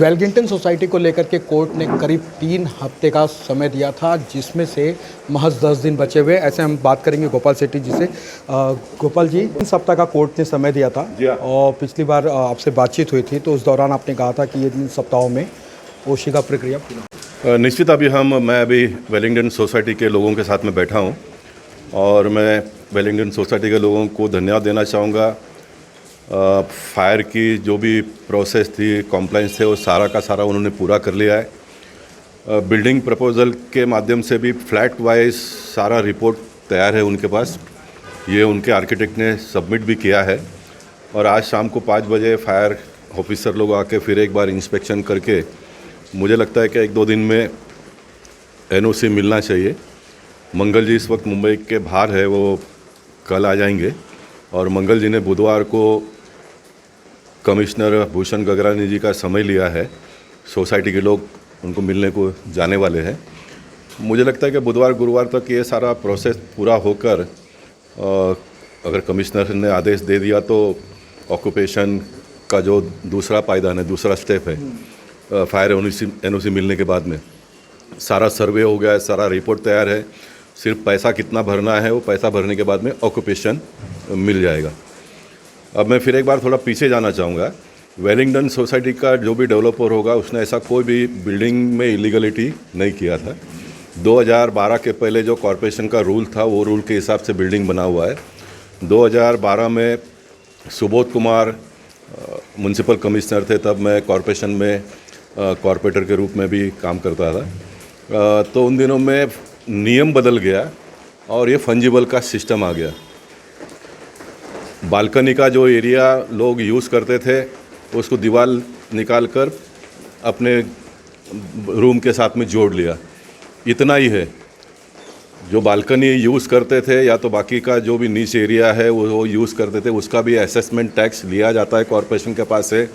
Wellington society को लेकर के कोर्ट ने करीब 3 हफ्ते का समय दिया था, जिसमें से महज 10 दिन बचे हुए। ऐसे हम बात करेंगे गोपाल सेठी जी से। गोपाल जी, 3 सप्ताह का कोर्ट ने समय दिया था और पिछली बार आपसे बातचीत हुई थी तो उस दौरान आपने कहा था कि ये 3 सप्ताहों में ओशी का प्रक्रिया पूरा। निश्चित मैं अभी वेलिंगटन सोसाइटी के लोगों के साथ में बैठा हूँ और मैं वेलिंगटन सोसाइटी के लोगों को धन्यवाद देना चाहूँगा। फायर की जो भी प्रोसेस थी, कॉम्प्लाइंस थे, वो सारा का सारा उन्होंने पूरा कर लिया है। बिल्डिंग प्रपोजल के माध्यम से भी फ्लैट वाइज सारा रिपोर्ट तैयार है उनके पास। ये उनके आर्किटेक्ट ने सबमिट भी किया है और आज शाम को 5 बजे फायर ऑफिसर लोग आके फिर एक बार इंस्पेक्शन करके, मुझे लगता है कि 1-2 दिन में एनओसी मिलना चाहिए। मंगल जी इस वक्त मुंबई के बाहर है, वो कल आ जाएंगे और मंगल जी ने बुधवार को कमिश्नर भूषण गगरानी जी का समय लिया है। सोसाइटी के लोग उनको मिलने को जाने वाले हैं। मुझे लगता है कि बुधवार गुरुवार तक ये सारा प्रोसेस पूरा होकर अगर कमिश्नर ने आदेश दे दिया तो ऑक्यूपेशन का जो दूसरा पायदान है, दूसरा स्टेप है, फायर एनओसी मिलने के बाद में सारा सर्वे हो गया है, सारा रिपोर्ट तैयार है। सिर्फ पैसा कितना भरना है, वो पैसा भरने के बाद में ऑक्यूपेशन मिल जाएगा। अब मैं फिर एक बार थोड़ा पीछे जाना चाहूँगा। वेलिंगटन सोसाइटी का जो भी डेवलपर होगा उसने ऐसा कोई भी बिल्डिंग में इलीगलिटी नहीं किया था। 2012 के पहले जो कॉरपोरेशन का रूल था वो रूल के हिसाब से बिल्डिंग बना हुआ है। 2012 में सुबोध कुमार म्युनिसिपल कमिश्नर थे, तब मैं कॉरपोरेशन में कॉरपोरेटर के रूप में भी काम करता था। तो उन दिनों में नियम बदल गया और ये फंजिबल का सिस्टम आ गया। बालकनी का जो एरिया लोग यूज़ करते थे उसको दीवार निकाल कर अपने रूम के साथ में जोड़ लिया। इतना ही है। जो बालकनी यूज़ करते थे या तो बाकी का जो भी नीच एरिया है वो यूज़ करते थे, उसका भी असेसमेंट टैक्स लिया जाता है कॉरपोरेशन के पास से।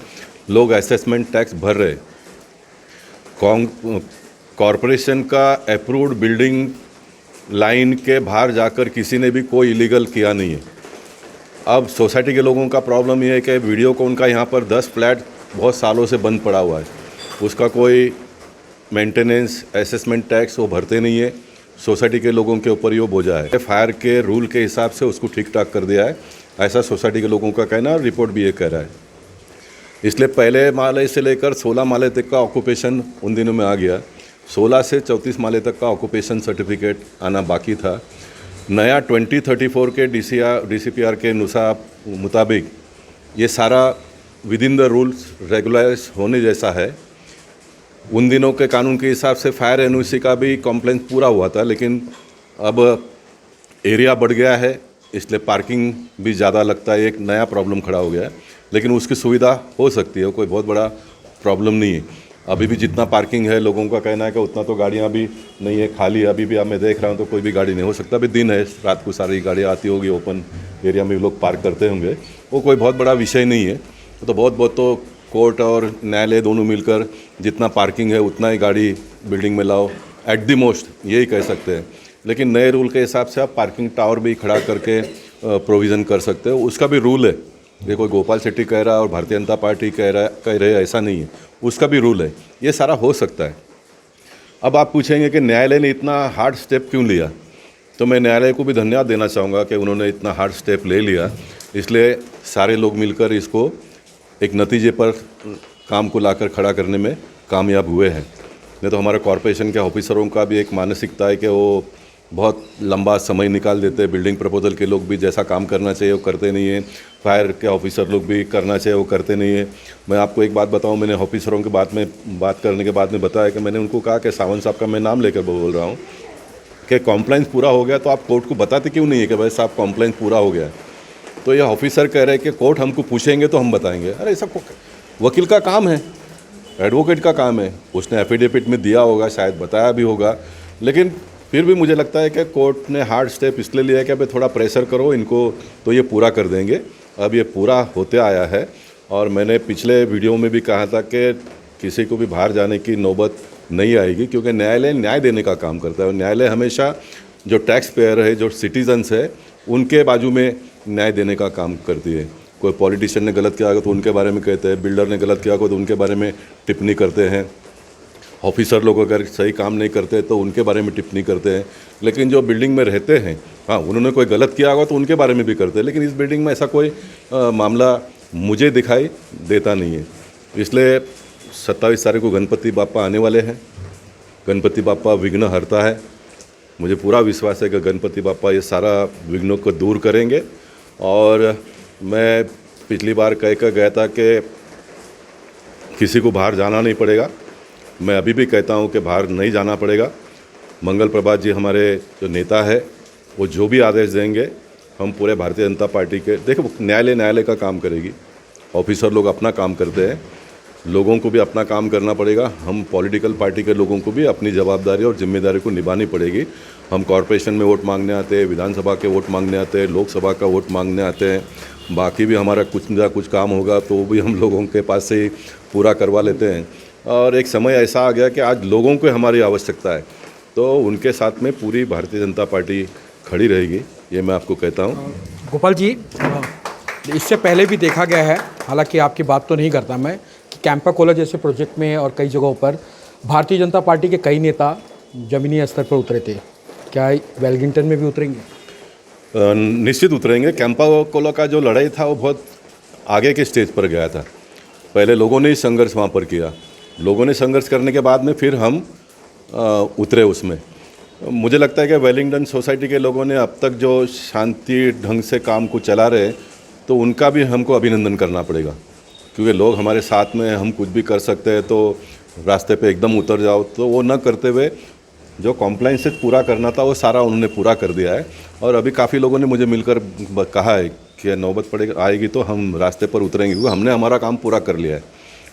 लोग असेसमेंट टैक्स भर रहे। कॉरपोरेशन का अप्रूव्ड बिल्डिंग लाइन के बाहर जाकर किसी ने भी कोई इलीगल किया नहीं है। अब सोसाइटी के लोगों का प्रॉब्लम ये है कि वीडियो को उनका यहाँ पर 10 फ्लैट बहुत सालों से बंद पड़ा हुआ है, उसका कोई मेंटेनेंस असेसमेंट टैक्स वो भरते नहीं है। सोसाइटी के लोगों के ऊपर ये बोझा है। फायर के रूल के हिसाब से उसको ठीक ठाक कर दिया है, ऐसा सोसाइटी के लोगों का कहना, रिपोर्ट भी ये कह रहा है। इसलिए पहले माले से लेकर 16 माले तक का ऑक्यूपेशन उन दिनों में आ गया। 16 से 34 माले तक का ऑक्यूपेशन सर्टिफिकेट आना बाकी था। नया 2034 के DCPR के मुताबिक ये सारा with in the rules regularise होने जैसा है। उन दिनों के कानून के हिसाब से फायर एनओसी का भी कॉम्प्लाइंस पूरा हुआ था, लेकिन अब एरिया बढ़ गया है, इसलिए पार्किंग भी ज़्यादा लगता है। एक नया प्रॉब्लम खड़ा हो गया है, लेकिन उसकी सुविधा हो सकती है, कोई बहुत बड़ा प्रॉब्लम नहीं है। अभी भी जितना पार्किंग है, लोगों का कहना है कि उतना तो गाड़ियाँ भी नहीं है, खाली अभी भी। अब मैं देख रहा हूँ तो कोई भी गाड़ी नहीं हो सकता। अभी दिन है, रात को सारी गाड़ियाँ आती होगी, ओपन एरिया में लोग पार्क करते होंगे, वो कोई बहुत बड़ा विषय नहीं है। तो बहुत तो कोर्ट और न्यायालय दोनों मिलकर जितना पार्किंग है उतना ही गाड़ी बिल्डिंग में लाओ, एट द मोस्ट यही कह सकते हैं। लेकिन नए रूल के हिसाब से आप पार्किंग टावर भी खड़ा करके प्रोविज़न कर सकते हो, उसका भी रूल है। ये कोई गोपाल सेठी कह रहा है और भारतीय जनता पार्टी कह रहे ऐसा नहीं है, उसका भी रूल है। ये सारा हो सकता है। अब आप पूछेंगे कि न्यायालय ने इतना हार्ड स्टेप क्यों लिया, तो मैं न्यायालय को भी धन्यवाद देना चाहूँगा कि उन्होंने इतना हार्ड स्टेप ले लिया। इसलिए सारे लोग मिलकर इसको एक नतीजे पर काम को लाकर खड़ा करने में कामयाब हुए हैं। नहीं तो हमारे कॉरपोरेशन के ऑफिसरों का भी एक मानसिकता है कि वो बहुत लंबा समय निकाल देते हैं। बिल्डिंग प्रपोजल के लोग भी जैसा काम करना चाहिए वो करते नहीं हैं। फायर के ऑफिसर लोग भी करना चाहिए वो करते नहीं हैं। मैं आपको एक बात बताऊं, मैंने ऑफिसरों के बात करने के बाद में बताया कि मैंने उनको कहा कि सावंत साहब का मैं नाम लेकर बोल रहा हूं कि कॉम्प्लाइंस पूरा हो गया तो आप कोर्ट को बताते क्यों नहीं है कि भाई साहब कॉम्प्लाइंस पूरा हो गया है। तो ये ऑफिसर कह रहे हैं कि कोर्ट हमको पूछेंगे तो हम बताएंगे। अरे ऐसा वकील का काम है, एडवोकेट का काम है। उसने एफिडेविट में दिया होगा, शायद बताया भी होगा, लेकिन फिर भी मुझे लगता है कि कोर्ट ने हार्ड स्टेप इसलिए लिया है कि भाई थोड़ा प्रेशर करो इनको तो ये पूरा कर देंगे। अब ये पूरा होते आया है और मैंने पिछले वीडियो में भी कहा था कि किसी को भी बाहर जाने की नौबत नहीं आएगी, क्योंकि न्यायालय न्याय देने का काम करता है और न्यायालय हमेशा जो टैक्स पेयर है, जो सिटीजन्स है, उनके बाजू में न्याय देने का काम करती है। कोई पॉलिटिशियन ने गलत किया होगा तो उनके बारे में कहते हैं, बिल्डर ने गलत किया होगा तो उनके बारे में टिप्पणी करते हैं, ऑफिसर लोग अगर सही काम नहीं करते तो उनके बारे में टिप्पणी करते हैं। लेकिन जो बिल्डिंग में रहते हैं, हाँ, उन्होंने कोई गलत किया होगा तो उनके बारे में भी करते हैं। लेकिन इस बिल्डिंग में ऐसा कोई मामला मुझे दिखाई देता नहीं है। इसलिए 27 तारीख को गणपति बापा आने वाले हैं। गणपति बापा विघ्न हरता है। मुझे पूरा विश्वास है कि गणपति बापा ये सारा विघ्नों को दूर करेंगे। और मैं पिछली बार कह कर गया था कि किसी को बाहर जाना नहीं पड़ेगा। मैं अभी भी कहता हूँ कि बाहर नहीं जाना पड़ेगा। मंगल प्रभात जी हमारे जो नेता है, वो जो भी आदेश देंगे हम पूरे भारतीय जनता पार्टी के, देखो न्यायालय का काम करेगी, ऑफिसर लोग अपना काम करते हैं, लोगों को भी अपना काम करना पड़ेगा। हम पॉलिटिकल पार्टी के लोगों को भी अपनी जवाबदारी और जिम्मेदारी को निभानी पड़ेगी। हम कॉरपोरेशन में वोट मांगने आते हैं, विधानसभा के वोट मांगने आते हैं, लोकसभा का वोट मांगने आते हैं। बाकी भी हमारा कुछ ना कुछ काम होगा तो वो भी हम लोगों के पास से ही पूरा करवा लेते हैं। और एक समय ऐसा आ गया कि आज लोगों को हमारी आवश्यकता है, तो उनके साथ में पूरी भारतीय जनता पार्टी खड़ी रहेगी, ये मैं आपको कहता हूँ। गोपाल जी, इससे पहले भी देखा गया है, हालांकि आपकी बात तो नहीं करता मैं, कि कैंपा कोला जैसे प्रोजेक्ट में और कई जगहों पर भारतीय जनता पार्टी के कई नेता ज़मीनी स्तर पर उतरे थे। क्या वेलिंगटन में भी उतरेंगे? निश्चित उतरेंगे। कैंपा कोला का जो लड़ाई था वो बहुत आगे के स्टेज पर गया था। पहले लोगों ने ही संघर्ष वहाँ पर किया, लोगों ने संघर्ष करने के बाद में फिर हम उतरे उसमें। मुझे लगता है कि वेलिंगटन सोसाइटी के लोगों ने अब तक जो शांति ढंग से काम को चला रहे, तो उनका भी हमको अभिनंदन करना पड़ेगा, क्योंकि लोग हमारे साथ में, हम कुछ भी कर सकते हैं तो रास्ते पे एकदम उतर जाओ, तो वो न करते हुए जो कॉम्प्लाइंसेस पूरा करना था वो सारा उन्होंने पूरा कर दिया है। और अभी काफ़ी लोगों ने मुझे मिलकर कहा है कि नौबत आएगी तो हम रास्ते पर उतरेंगे, क्योंकि हमने हमारा काम पूरा कर लिया है।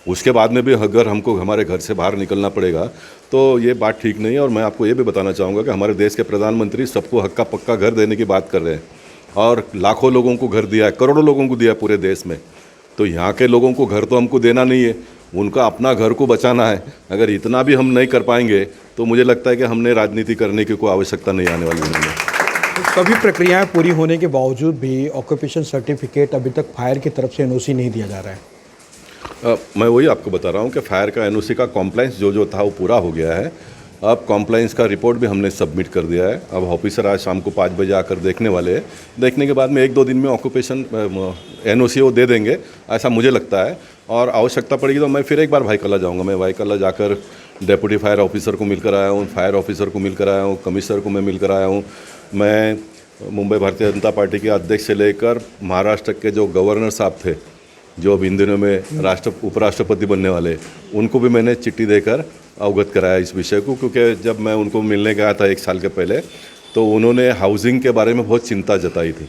उसके बाद में भी अगर हमको हमारे घर से बाहर निकलना पड़ेगा तो ये बात ठीक नहीं है। और मैं आपको ये भी बताना चाहूँगा कि हमारे देश के प्रधानमंत्री सबको हक्का पक्का घर देने की बात कर रहे हैं, और लाखों लोगों को घर दिया है, करोड़ों लोगों को दिया पूरे देश में। तो यहाँ के लोगों को घर तो हमको देना नहीं है, उनका अपना घर को बचाना है। अगर इतना भी हम नहीं कर पाएंगे तो मुझे लगता है कि हमने राजनीति करने की कोई आवश्यकता नहीं आने वाली है। सभी प्रक्रियाएं पूरी होने के बावजूद भी ऑक्यूपेशन सर्टिफिकेट अभी तक फायर की तरफ से एनओसी नहीं दिया जा रहा है। मैं वही आपको बता रहा हूँ कि फायर का एनओसी का कॉम्प्लाइंस जो था वो पूरा हो गया है। अब कॉम्प्लाइंस का रिपोर्ट भी हमने सबमिट कर दिया है। अब ऑफिसर आज शाम को 5 बजे आकर देखने वाले हैं। देखने के बाद में 1-2 दिन में ऑक्यूपेशन एनओसी वो दे देंगे, ऐसा मुझे लगता है। और आवश्यकता पड़ेगी तो मैं फिर एक बार भाईकल्ला जाऊँगा। मैं भाईकल्ला जाकर डेप्यूटी फायर ऑफिसर को मिलकर आया हूँ, फायर ऑफिसर को मिलकर आया हूँ, कमिश्नर को मैं मिलकर आया हूँ। मैं मुंबई भारतीय जनता पार्टी के अध्यक्ष से लेकर महाराष्ट्र के जो गवर्नर साहब थे, जो अब इन दिनों में उपराष्ट्रपति बनने वाले, उनको भी मैंने चिट्ठी देकर अवगत कराया इस विषय को। क्योंकि जब मैं उनको मिलने गया था 1 साल के पहले, तो उन्होंने हाउसिंग के बारे में बहुत चिंता जताई थी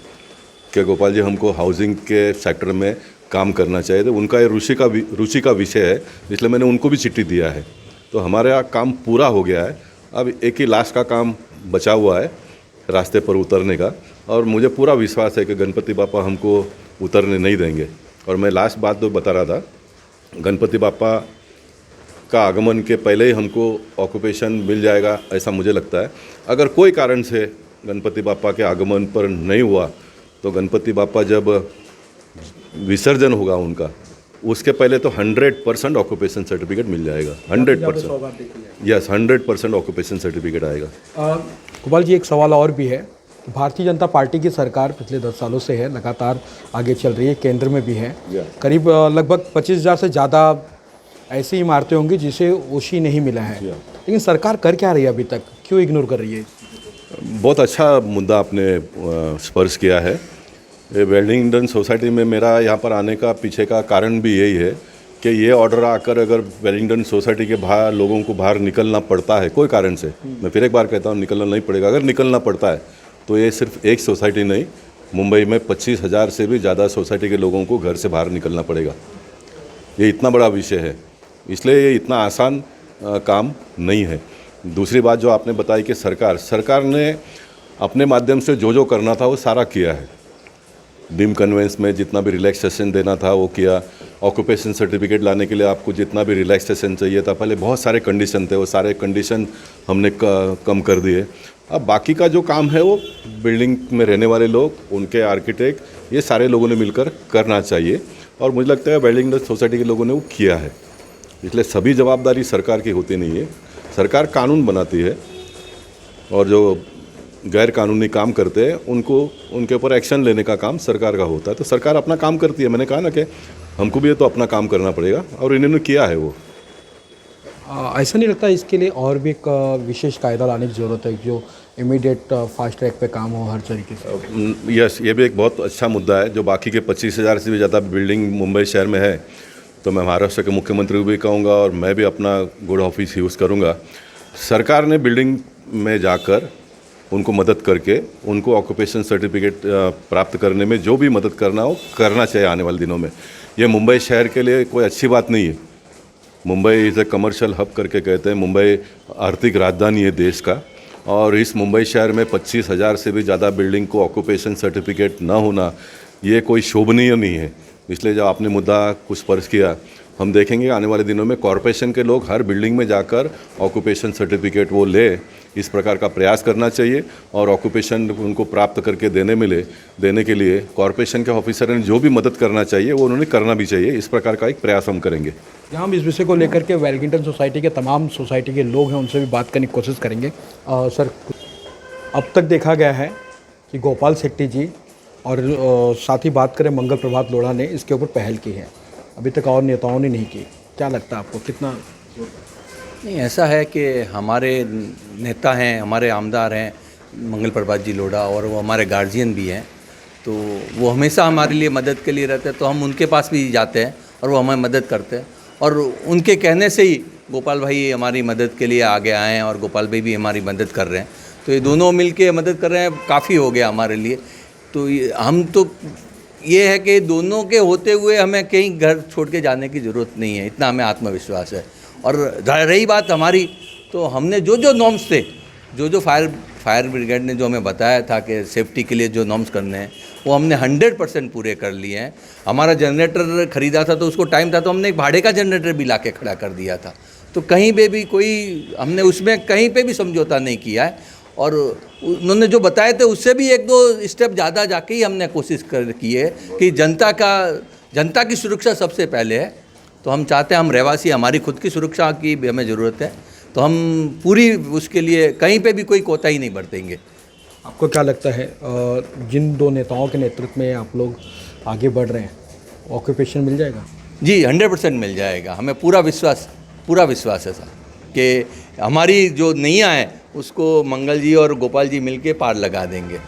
कि गोपाल जी हमको हाउसिंग के सेक्टर में काम करना चाहिए। तो उनका ये रुचि का विषय है, इसलिए मैंने उनको भी चिट्ठी दिया है। तो हमारे यहाँ काम पूरा हो गया है। अब एक ही लास्ट का काम बचा हुआ है रास्ते पर उतरने का, और मुझे पूरा विश्वास है कि गणपति बापा हमको उतरने नहीं देंगे। और मैं लास्ट बात तो बता रहा था, गणपति बापा का आगमन के पहले ही हमको ऑक्यूपेशन मिल जाएगा ऐसा मुझे लगता है। अगर कोई कारण से गणपति बापा के आगमन पर नहीं हुआ तो गणपति बापा जब विसर्जन होगा उनका, उसके पहले तो 100% ऑक्यूपेशन सर्टिफिकेट मिल जाएगा। 100%, यस, 100% ऑक्यूपेशन सर्टिफिकेट आएगा। गोपाल जी, एक सवाल और भी है। भारतीय जनता पार्टी की सरकार पिछले 10 सालों से है, लगातार आगे चल रही है, केंद्र में भी है। करीब लगभग 25,000 से ज़्यादा ऐसी इमारतें होंगी जिसे ओशी नहीं मिला है। लेकिन सरकार कर क्या रही है अभी तक, क्यों इग्नोर कर रही है? बहुत अच्छा मुद्दा आपने स्पर्श किया है। वेलिंगटन सोसाइटी में मेरा यहाँ पर आने का पीछे का कारण भी यही है कि ये ऑर्डर आकर अगर वेलिंगटन सोसाइटी के बाहर लोगों को बाहर निकलना पड़ता है कोई कारण से, मैं फिर एक बार कहता हूँ निकलना नहीं पड़ेगा, अगर निकलना पड़ता है तो ये सिर्फ एक सोसाइटी नहीं, मुंबई में 25,000 से भी ज़्यादा सोसाइटी के लोगों को घर से बाहर निकलना पड़ेगा। ये इतना बड़ा विषय है, इसलिए ये इतना आसान काम नहीं है। दूसरी बात जो आपने बताई कि सरकार ने अपने माध्यम से जो करना था वो सारा किया है। बीम कन्वेंस में जितना भी रिलैक्सेशन देना था वो किया। ऑक्यूपेशन सर्टिफिकेट लाने के लिए आपको जितना भी रिलैक्सेशन चाहिए था, पहले बहुत सारे कंडीशन थे, वो सारे कंडीशन हमने कम कर दिए। अब बाकी का जो काम है वो बिल्डिंग में रहने वाले लोग, उनके आर्किटेक्ट, ये सारे लोगों ने मिलकर करना चाहिए। और मुझे लगता है बिल्डिंग सोसाइटी के लोगों ने वो किया है, इसलिए सभी जवाबदारी सरकार की होती नहीं है। सरकार कानून बनाती है और जो गैर कानूनी काम करते हैं उनको उनके ऊपर एक्शन लेने का काम सरकार का होता है। तो सरकार अपना काम करती है। मैंने कहा ना कि हमको भी तो अपना काम करना पड़ेगा और इन्होंने किया है वो। ऐसा नहीं लगता इसके लिए और भी एक विशेष कायदा लाने की ज़रूरत है जो इमीडिएट फास्ट ट्रैक पे काम हो हर तरीके से? यस, ये भी एक बहुत अच्छा मुद्दा है। जो बाकी के 25,000 से भी ज़्यादा बिल्डिंग मुंबई शहर में है, तो मैं महाराष्ट्र के मुख्यमंत्री को भी कहूँगा और मैं भी अपना गुड ऑफिस यूज़ करूँगा। सरकार ने बिल्डिंग में जाकर उनको मदद करके उनको ऑक्यूपेशन सर्टिफिकेट प्राप्त करने में जो भी मदद करना हो करना चाहिए आने वाले दिनों में। ये मुंबई शहर के लिए कोई अच्छी बात नहीं है। Mumbai is a commercial hub करके कहते हैं, मुंबई आर्थिक राजधानी है देश का, और इस मुंबई शहर में 25,000 से भी ज़्यादा बिल्डिंग को ऑक्यूपेशन सर्टिफिकेट ना होना ये कोई शोभनीय नहीं है। इसलिए जब आपने मुद्दा कुछ स्पर्श किया, हम देखेंगे आने वाले दिनों में कॉरपोरेशन के लोग हर बिल्डिंग में जाकर ऑक्यूपेशन सर्टिफिकेट वो ले, इस प्रकार का प्रयास करना चाहिए। और ऑक्यूपेशन उनको प्राप्त करके देने के लिए कॉरपोरेशन के ऑफिसर ने जो भी मदद करना चाहिए वो उन्होंने करना भी चाहिए। इस प्रकार का एक प्रयास हम करेंगे। यहाँ हम इस विषय को लेकर के वेलिंगटन सोसाइटी के तमाम सोसाइटी के लोग हैं उनसे भी बात करने की कोशिश करेंगे। सर, अब तक देखा गया है कि गोपाल शेट्टी जी और साथ ही बात करें मंगल प्रभात लोढ़ा ने इसके ऊपर पहल की है, अभी तक और नेताओं ने नहीं की। क्या लगता है आपको, कितना? नहीं, ऐसा है कि हमारे नेता हैं, हमारे आमदार हैं मंगल प्रभात जी लोढ़ा, और वो हमारे गार्जियन भी हैं, तो वो हमेशा हमारे लिए मदद के लिए रहते हैं। तो हम उनके पास भी जाते हैं और वो हमें मदद करते हैं, और उनके कहने से ही गोपाल भाई हमारी मदद के लिए आगे आए हैं और गोपाल भाई भी हमारी मदद कर रहे हैं। तो ये दोनों मिलके मदद कर रहे हैं, काफ़ी हो गया हमारे लिए। तो हम तो ये है कि दोनों के होते हुए हमें कहीं घर छोड़ के जाने की ज़रूरत नहीं है, इतना हमें आत्मविश्वास है। और रही बात हमारी, तो हमने जो नॉर्म्स थे, जो फायर ब्रिगेड ने जो हमें बताया था कि सेफ्टी के लिए जो नॉर्म्स करने हैं, वो हमने 100% पूरे कर लिए हैं। हमारा जनरेटर ख़रीदा था तो उसको टाइम था, तो हमने एक भाड़े का जनरेटर भी ला के खड़ा कर दिया था। तो कहीं पे भी हमने उसमें कहीं पे भी समझौता नहीं किया है। और उन्होंने जो बताए थे उससे भी 1-2 स्टेप ज़्यादा जाके ही हमने कोशिश की है कि जनता की सुरक्षा सबसे पहले है। तो हम चाहते हैं, हम रहवासी, हमारी खुद की सुरक्षा की भी हमें ज़रूरत है, तो हम पूरी उसके लिए कहीं पे भी कोई कोताही नहीं बरतेंगे। आपको क्या लगता है जिन 2 नेताओं के नेतृत्व में आप लोग आगे बढ़ रहे हैं, ऑक्यूपेशन मिल जाएगा? जी, 100% मिल जाएगा। हमें पूरा विश्वास है सर कि हमारी जो नैया है उसको मंगल जी और गोपाल जी मिलके पार लगा देंगे।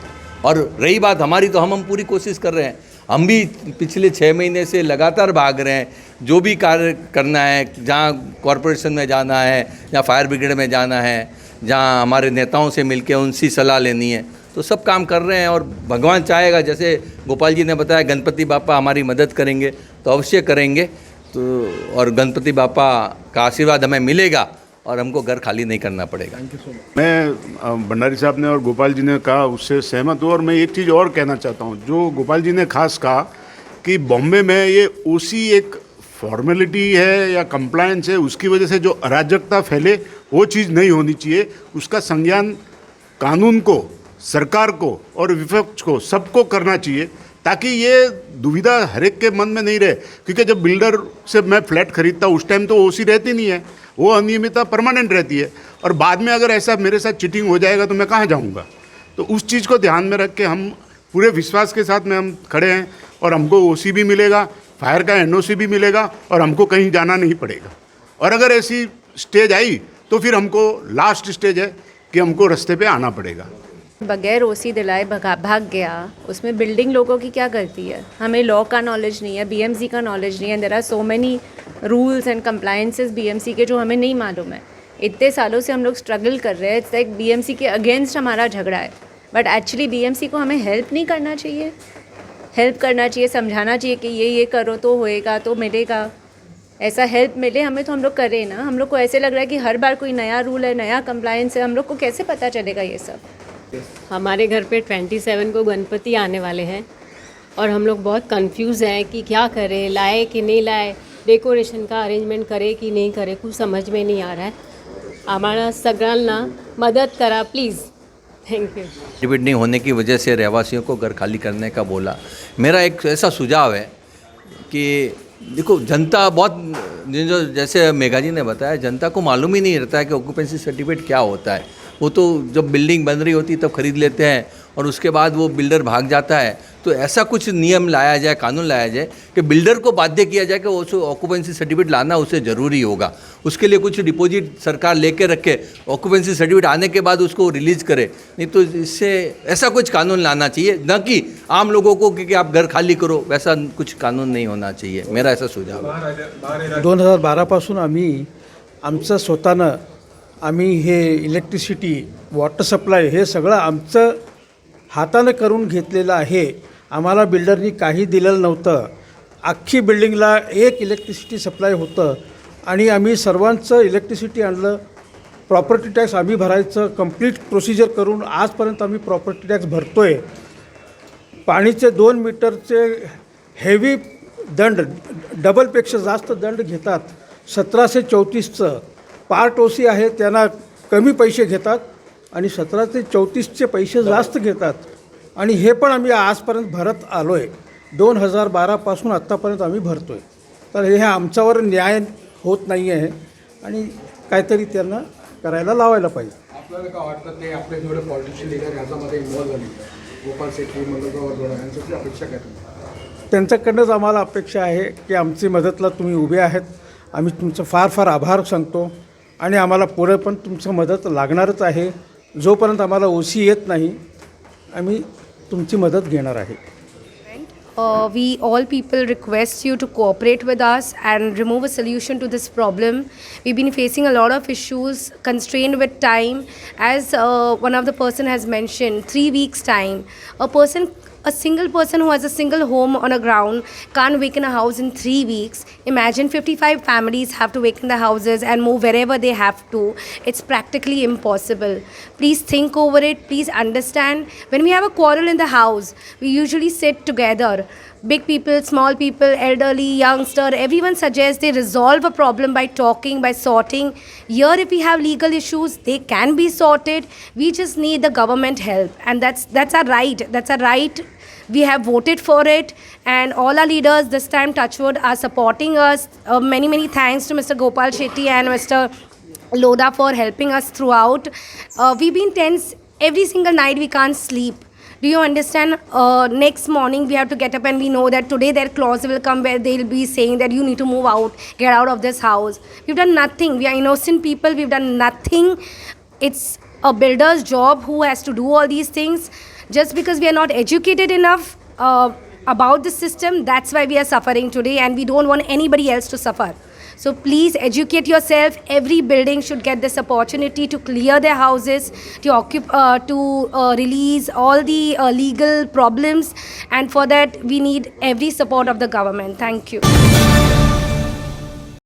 और रही बात हमारी, तो हम पूरी कोशिश कर रहे हैं। हम भी पिछले 6 महीने से लगातार भाग रहे हैं, जो भी कार्य करना है, जहाँ कॉरपोरेशन में जाना है, जहाँ फायर ब्रिगेड में जाना है, जहाँ हमारे नेताओं से मिलके उनसी सलाह लेनी है, तो सब काम कर रहे हैं। और भगवान चाहेगा, जैसे गोपाल जी ने बताया, गणपति बापा हमारी मदद करेंगे तो अवश्य करेंगे। तो और गणपति बापा का आशीर्वाद हमें मिलेगा और हमको घर खाली नहीं करना पड़ेगा। मैं भंडारी साहब ने और गोपाल जी ने कहा उससे सहमत हूँ। और मैं एक चीज़ और कहना चाहता हूँ, जो गोपाल जी ने खास कहा कि बॉम्बे में ये ओसी एक फॉर्मेलिटी है या कंप्लायंस है, उसकी वजह से जो अराजकता फैले वो चीज़ नहीं होनी चाहिए। उसका संज्ञान कानून को, सरकार को और विपक्ष को, सबको करना चाहिए, ताकि ये दुविधा हर एक के मन में नहीं रहे। क्योंकि जब बिल्डर से मैं फ्लैट खरीदता उस टाइम तो ओसी रहती नहीं है, वो अनियमितता परमानेंट रहती है। और बाद में अगर ऐसा मेरे साथ चीटिंग हो जाएगा तो मैं कहाँ जाऊँगा। तो उस चीज़ को ध्यान में रख के हम पूरे विश्वास के साथ में हम खड़े हैं, और हमको ओसी भी मिलेगा, फायर का एनओसी भी मिलेगा, और हमको कहीं जाना नहीं पड़ेगा। और अगर ऐसी स्टेज आई तो फिर हमको लास्ट स्टेज है कि हमको रास्ते पे आना पड़ेगा। बगैर ओसी दिलाए भाग गया, उसमें बिल्डिंग लोगों की क्या गलती है? हमें लॉ का नॉलेज नहीं है, बीएमसी का नॉलेज नहीं है। There are so many rules and compliances BMC के जो हमें नहीं मालूम है। इतने सालों से हम लोग स्ट्रगल कर रहे हैं, इट्स लाइक बीएमसी के अगेंस्ट हमारा झगड़ा है, बट एक्चुअली बीएमसी को हमें हेल्प नहीं करना चाहिए। हेल्प करना चाहिए, समझाना चाहिए कि ये करो तो होएगा, तो मिलेगा। ऐसा हेल्प मिले हमें तो हम लोग करें ना। हम लोग को ऐसे लग रहा है कि हर बार कोई नया रूल है, नया कंप्लायंस है, हम लोग को कैसे पता चलेगा ये सब? हमारे घर पे 27 को गणपति आने वाले हैं और हम लोग बहुत कंफ्यूज हैं कि क्या करें, लाए कि नहीं लाए, डेकोरेशन का अरेंजमेंट करे कि नहीं करे, कुछ समझ में नहीं आ रहा है। आम्हाला सगळ्यांना मदत करा प्लीज़, थैंक यू। सर्टिफिकेट नहीं होने की वजह से रहवासियों को घर खाली करने का बोला। मेरा एक ऐसा सुझाव है कि देखो, जनता बहुत जो जैसे मेघा जी ने बताया, जनता को मालूम ही नहीं रहता है कि ऑक्यूपेंसी सर्टिफिकेट क्या होता है। वो तो जब बिल्डिंग बन रही होती है तब खरीद लेते हैं और उसके बाद वो बिल्डर भाग जाता है। तो ऐसा कुछ नियम लाया जाए, कानून लाया जाए कि बिल्डर को बाध्य किया जाए कि वो ऑक्यूपेंसी सर्टिफिकेट लाना उसे ज़रूरी होगा। उसके लिए कुछ डिपॉजिट सरकार लेके रखे, ऑक्यूपेंसी सर्टिफिकेट आने के बाद उसको रिलीज़ करे। नहीं तो इससे ऐसा कुछ कानून लाना चाहिए, न कि आम लोगों को कि आप घर खाली करो, वैसा कुछ कानून नहीं होना चाहिए। मेरा ऐसा सुझाव है। 2012पासून आमचं स्वतःनं आम्ही हे इलेक्ट्रिसिटी, वॉटर सप्लाय हे सगळं आमचं हातानं करून घेतलेलं आहे. आम्हाला बिल्डरनी काही दिलेलं नव्हतं. अख्खी बिल्डिंगला एक इलेक्ट्रिसिटी सप्लाय होतं आणि आम्ही सर्वांचं इलेक्ट्रिसिटी आणलं. प्रॉपर्टी टॅक्स आम्ही भरायचं कंप्लीट प्रोसिजर करून आजपर्यंत आम्ही प्रॉपर्टी टॅक्स भरतो आहे. पाणीचे 2 मीटरचे हेवी दंड, डबलपेक्षा जास्त दंड घेतात. 1734चं पार्ट ओसी आहे, त्यांना कमी पैसे घेतात आणि 1734चे पैसे जास्त घेतात. आणि हे पण आम्ही आजपर्यंत भरत आलो आहे. 2012पासून आत्तापर्यंत आम्ही भरतो आहे. तर हे आमच्यावर न्याय होत नाही आहे आणि काहीतरी त्यांना करायला लावायला पाहिजे. आपल्याला काय वाटतं ते आपले जेवढे पॉलिटिशियन लीडर याच्यामध्ये इन्व्हॉल्व झाले, गोपाल शेट्टी, मंगलराव जोडा, यांच्याची अपेक्षा काय तुम्ही? त्यांच्याकडनंच आम्हाला अपेक्षा आहे की आमची मदतला तुम्ही उभे आहेत. आम्ही तुमचं फार फार आभार सांगतो आणि आम्हाला पुढे पण तुमचं मदत लागणारच आहे. जोपर्यंत आम्हाला ओसी येत नाही आम्ही तुमची मदत घेणार आहे. We all people request you to cooperate with us and remove a solution to this problem. We've been facing a lot of issues, constrained with time. As one of the person has mentioned, 3 weeks time. A single person who has a single home on a ground can't vacate a house in 3 weeks. Imagine 55 families have to vacate the houses and move wherever they have to. It's practically impossible. Please think over it. Please understand. When we have a quarrel in the house, we usually sit together. Big people, small people, elderly, youngster, everyone suggests they resolve a problem by talking, by sorting. Here, if we have legal issues, they can be sorted. We just need the government help, and that's our right. That's our right. We have voted for it, and all our leaders this time, touchwood, are supporting us. Many thanks to Mr. Gopal Shetty and Mr. Lodha for helping us throughout. We've been tense every single night. We can't sleep. Do you understand? Next morning we have to get up and we know that today their clause will come where they'll be saying that you need to move out, get out of this house. We've done nothing. We are innocent people. We've done nothing. It's a builder's job who has to do all these things. Just because we are not educated enough about the system, that's why we are suffering today, and we don't want anybody else to suffer. So please educate yourself. Every building should get this opportunity to clear their houses, to release all the legal problems, and for that we need every support of the government. Thank you.